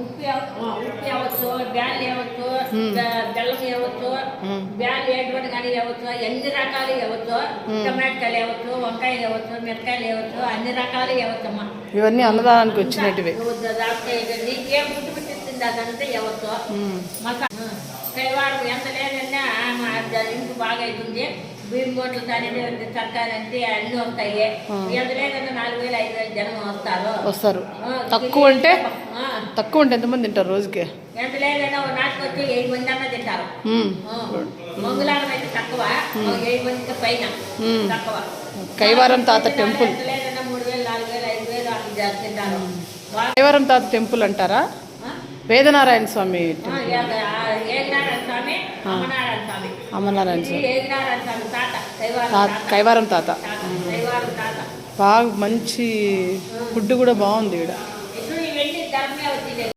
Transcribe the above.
ఉప్పు ఇవ్వచ్చు, బ్యాళ్ళు ఇవ్వచ్చు, బెల్లం ఇవ్వచ్చు, బ్యాళ్ళు ఎటువంటి కానీ ఇవ్వచ్చు, ఎన్ని రకాలు ఇవ్వచ్చు. టమాటాలు ఇవ్వచ్చు, వంకాయలు ఇవ్వచ్చు, మిరకాయలు ఇవ్వచ్చు, అన్ని రకాలు ఇవ్వచ్చమ్మా. ఇవన్నీ అన్నదానానికి వచ్చినట్టువి. నీకేం పుట్టి పుట్టింది అదంతా ఇవ్వచ్చు. కైవాడు ఎంత లేదన్నా ఇంటి బాగా అవుతుంది. బియ్యం బోట్లు అనేది సర్కారు అంటే అన్ని వస్తాయి. ఎంత లేదన్నా 4,000 5,000 జనం వస్తారు. తక్కువ అంటే ఎంతమంది తింటారు రోజుకి? ఎంత లేదన్నా నాటికి వచ్చి 7 మంది అన్న తింటారు. మంగళవారం అయితే తక్కువ, 7 మందికి పైన తక్కువ. కైవారం తాత టెంపుల్ ఎంత లేదన్నా 3,000 4,000 5,000 అట్లా తింటారు. కైవారం తాత టెంపుల్ అంటారా? వేదనారాయణ స్వామి అమరనారాయణ స్వామి కైవారం తాత. బాగా మంచి ఫుడ్ కూడా బాగుంది ఇక్కడ.